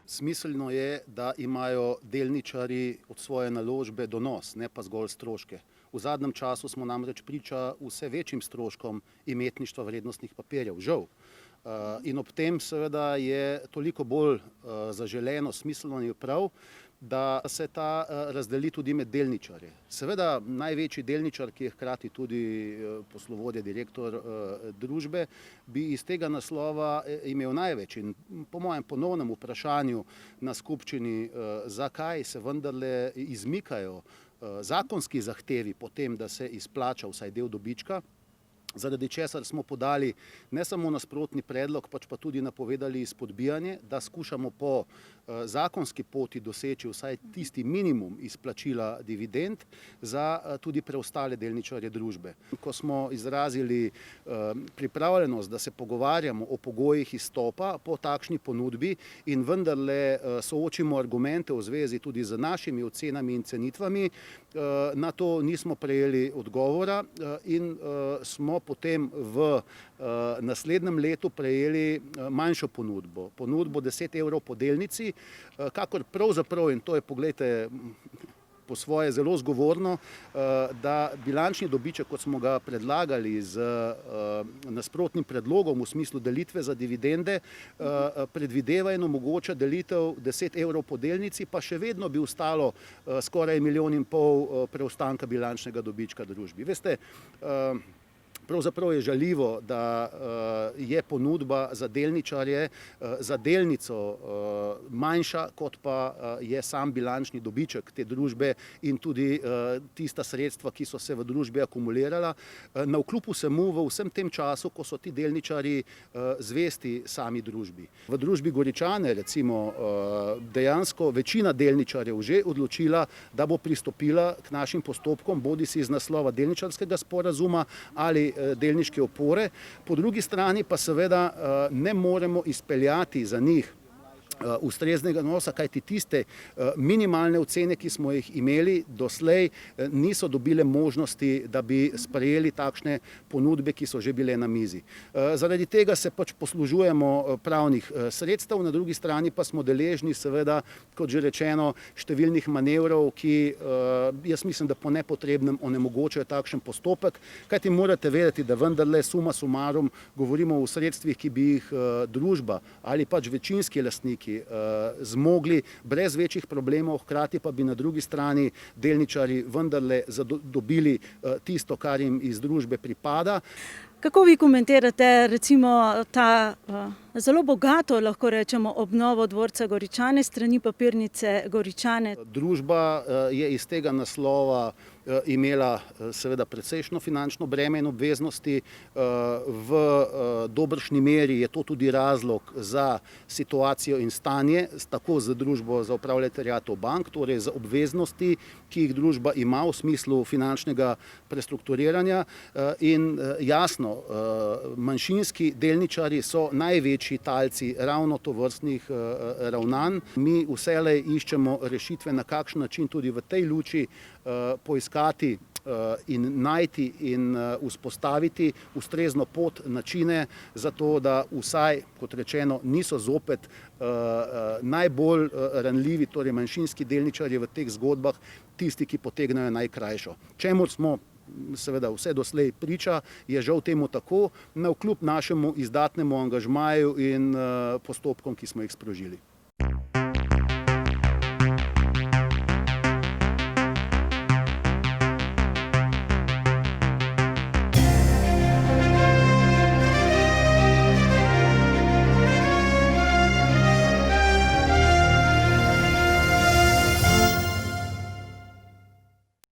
Smiselno je, da imajo delničarji od svoje naložbe donos, ne pa zgolj stroške. V zadnjem času smo namreč priča vse večjim stroškom imetništva vrednostnih papirjev, žal. In ob tem seveda je toliko bolj zaželeno, smiselno in prav, da se ta razdeli tudi med delničarje. Seveda največji delničar, ki je hkrati tudi poslovodja, direktor družbe, bi iz tega naslova imel največ. In po mojem ponovnem vprašanju na skupščini, zakaj se vendarle izmikajo zakonski zahtevi po tem, da se izplača vsaj del dobička, zaradi česar smo podali ne samo nasprotni predlog, pač pa tudi napovedali izpodbijanje, da skušamo po zakonski poti doseči vsaj tisti minimum izplačila dividend za tudi preostale delničarje družbe. Ko smo izrazili pripravljenost, da se pogovarjamo o pogojih izstopa po takšni ponudbi in vendarle soočimo argumente v zvezi tudi z našimi ocenami in cenitvami, na to nismo prejeli odgovora in smo potem v naslednjem letu prejeli manjšo ponudbo. Ponudbo 10 evrov po delnici, kakor pravzaprav, in to je, poglejte, po svoje zelo zgovorno, da bilančni dobiček, kot smo ga predlagali z nasprotnim predlogom v smislu delitve za dividende, predvideva in omogoča delitev 10 evrov po delnici, pa še vedno bi ostalo skoraj 1,5 milijona preostanka bilančnega dobička družbi. Veste, pravzaprav je žaljivo, da je ponudba za delničarje, za delnico manjša, kot pa je sam bilančni dobiček te družbe in tudi tista sredstva, ki so se v družbi akumulirala. Navkljub vsemu v vsem tem času, ko so ti delničarji zvesti sami družbi. V družbi Goričane recimo dejansko večina delničarjev že odločila, da bo pristopila k našim postopkom, bodisi iz naslova delničarskega sporazuma ali delniške opore. Po drugi strani pa seveda ne moremo izpeljati za njih ustreznega donosa, kajti tiste minimalne ocene, ki smo jih imeli doslej, niso dobile možnosti, da bi sprejeli takšne ponudbe, ki so že bile na mizi. Zaradi tega se pač poslužujemo pravnih sredstev, na drugi strani pa smo deležni seveda, kot že rečeno, številnih manevrov, ki jaz mislim, da po nepotrebnem onemogočajo takšen postopek, kajti morate vedeti, da vendarle suma sumarum govorimo o sredstvih, ki bi jih družba ali pač večinski lastniki zmogli brez večjih problemov, hkrati pa bi na drugi strani delničarji vendarle dobili tisto, kar jim iz družbe pripada. Kako vi komentirate recimo ta zelo bogato, lahko rečemo, obnovo dvorca Goričane strani papirnice Goričane? Družba je iz tega naslova imela seveda precejšnjo finančno breme in obveznosti. V dobršni meri je to tudi razlog za situacijo in stanje, tako z družbo za upravljanje terjatev bank, torej za obveznosti, ki jih družba ima v smislu finančnega prestrukturiranja. In jasno, manjšinski delničarji so največji talci ravno tovrstnih ravnanj. Mi vselej iščemo rešitve, na kakšen način tudi v tej luči poiskati in najti in vzpostaviti ustrezno pot, načine za to, da vsaj, kot rečeno, niso zopet najbolj ranljivi, torej manjšinski delničarji v teh zgodbah, tisti, ki potegnejo najkrajšo. Čemur smo seveda vse doslej priča, je žal temu tako, navkljub našemu izdatnemu angažmaju in postopkom, ki smo jih sprožili.